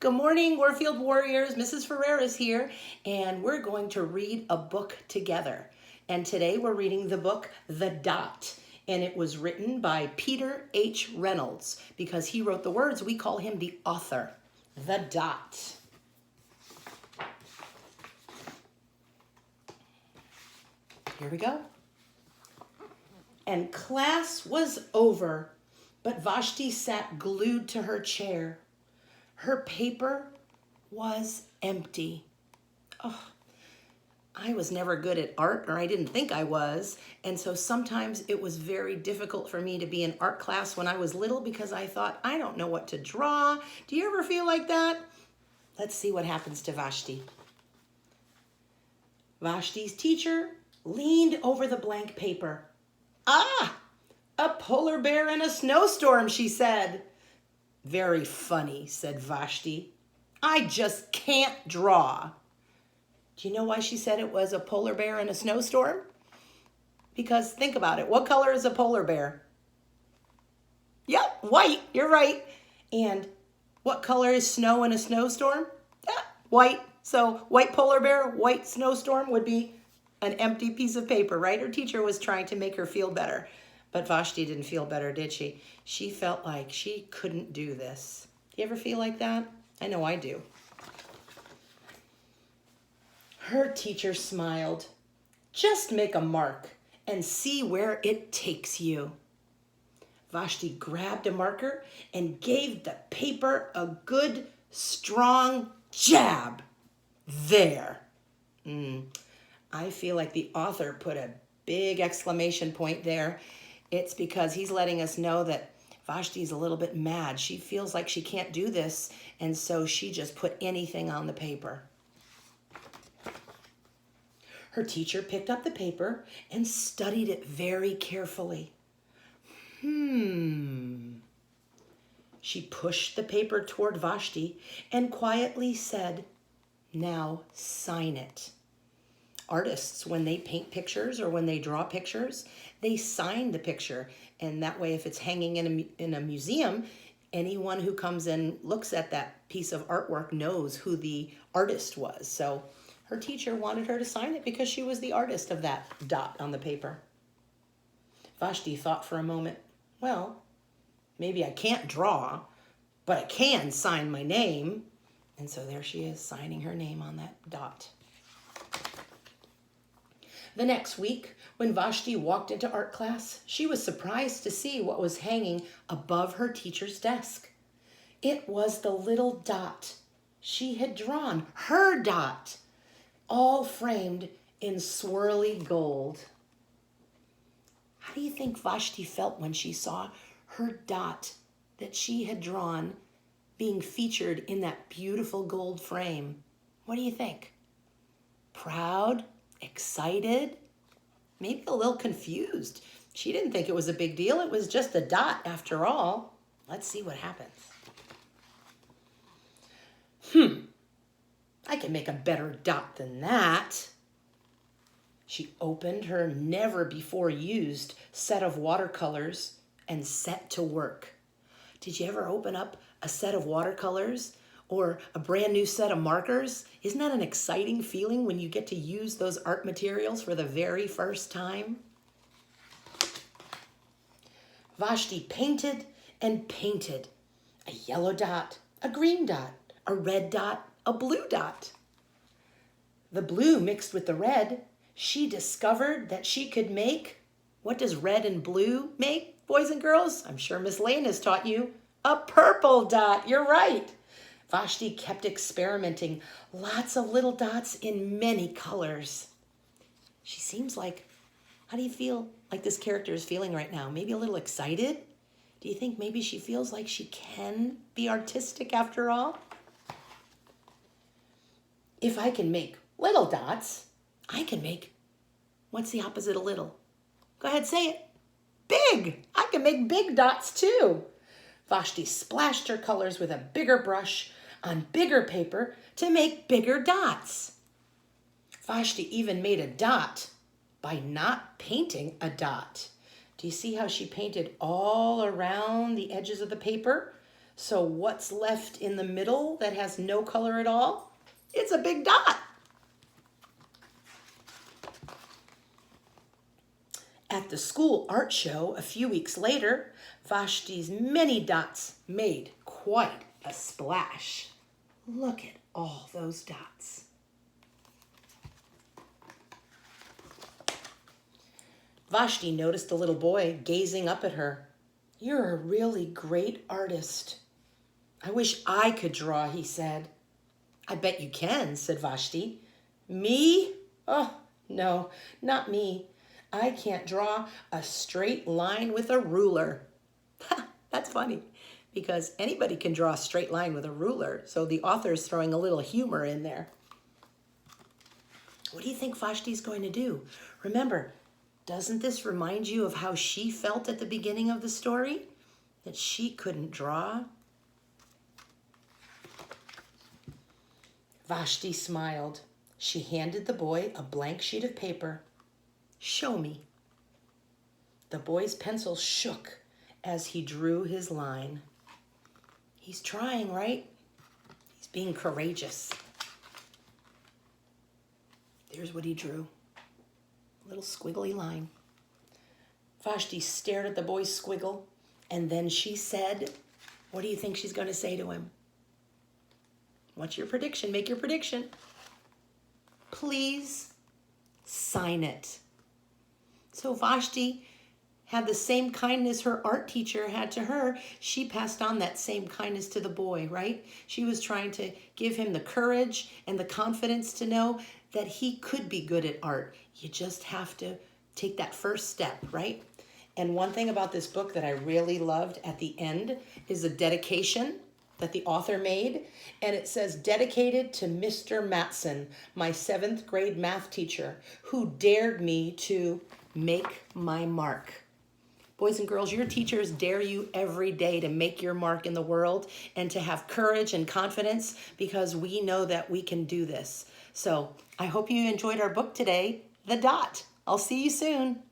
Good morning, Warfield Warriors. Mrs. Ferreira is here, and we're going to read a book together. And today we're reading the book, The Dot. And it was written by Peter H. Reynolds. Because he wrote the words, we call him the author. The Dot. Here we go. And class was over, but Vashti sat glued to her chair. Her paper was empty. Oh, I was never good at art, or I didn't think I was. And so sometimes it was very difficult for me to be in art class when I was little because I thought, I don't know what to draw. Do you ever feel like that? Let's see what happens to Vashti. Vashti's teacher leaned over the blank paper. Ah, a polar bear in a snowstorm, she said. Very funny, said Vashti. I just can't draw. Do you know why she said it was a polar bear in a snowstorm? Because think about it. What color is a polar bear? Yep, white. You're right. And what color is snow in a snowstorm? Yeah, white. So white polar bear, white snowstorm would be an empty piece of paper, right? Her teacher was trying to make her feel better. But Vashti didn't feel better, did she? She felt like she couldn't do this. You ever feel like that? I know I do. Her teacher smiled. Just make a mark and see where it takes you. Vashti grabbed a marker and gave the paper a good, strong jab. There. I feel like the author put a big exclamation point there. It's because he's letting us know that Vashti's a little bit mad. She feels like she can't do this, and so she just put anything on the paper. Her teacher picked up the paper and studied it very carefully. She pushed the paper toward Vashti and quietly said, "Now sign it." Artists, when they paint pictures or when they draw pictures, they sign the picture. And that way, if it's hanging in a museum, anyone who comes and looks at that piece of artwork knows who the artist was. So her teacher wanted her to sign it because she was the artist of that dot on the paper. Vashti thought for a moment, well, maybe I can't draw, but I can sign my name. And so there she is, signing her name on that dot. The next week, when Vashti walked into art class, she was surprised to see what was hanging above her teacher's desk. It was the little dot she had drawn, her dot, all framed in swirly gold. How do you think Vashti felt when she saw her dot that she had drawn being featured in that beautiful gold frame? What do you think? Proud? Excited, maybe a little confused. She didn't think it was a big deal. It was just a dot after all. Let's see what happens. I can make a better dot than that. She opened her never before used set of watercolors and set to work. Did you ever open up a set of watercolors or a brand new set of markers? Isn't that an exciting feeling when you get to use those art materials for the very first time? Vashti painted and painted. A yellow dot, a green dot, a red dot, a blue dot. The blue mixed with the red, she discovered that she could make, what does red and blue make, boys and girls? I'm sure Miss Lane has taught you. A purple dot, you're right. Vashti kept experimenting, lots of little dots in many colors. She seems like, how do you feel like this character is feeling right now? Maybe a little excited? Do you think maybe she feels like she can be artistic after all? If I can make little dots, I can make, what's the opposite of little? Go ahead, say it. Big. I can make big dots too. Vashti splashed her colors with a bigger brush on bigger paper to make bigger dots. Vashti even made a dot by not painting a dot. Do you see how she painted all around the edges of the paper So what's left in the middle that has no color at all? It's a big dot. At the school art show a few weeks later, Vashti's many dots made quite a splash. Look at all those dots. Vashti noticed the little boy gazing up at her. "You're a really great artist." "I wish I could draw," he said. "I bet you can," said Vashti. "Me? Oh, no, not me. I can't draw a straight line with a ruler." That's funny because anybody can draw a straight line with a ruler. So the author is throwing a little humor in there. What do you think Vashti's going to do? Remember, doesn't this remind you of how she felt at the beginning of the story? That she couldn't draw? Vashti smiled. She handed the boy a blank sheet of paper. "Show me." The boy's pencil shook as he drew his line. He's trying, right? He's being courageous. There's what he drew. A little squiggly line. Vashti stared at the boy's squiggle, and then she said, what do you think she's going to say to him? What's your prediction? Make your prediction. "Please sign it." So Vashti had the same kindness her art teacher had to her. She passed on that same kindness to the boy, right? She was trying to give him the courage and the confidence to know that he could be good at art. You just have to take that first step, right? And one thing about this book that I really loved at the end is a dedication that the author made. And it says, "Dedicated to Mr. Matson, my 7th grade math teacher, who dared me to make my mark." Boys and girls, your teachers dare you every day to make your mark in the world and to have courage and confidence because we know that we can do this. So I hope you enjoyed our book today, The Dot. I'll see you soon.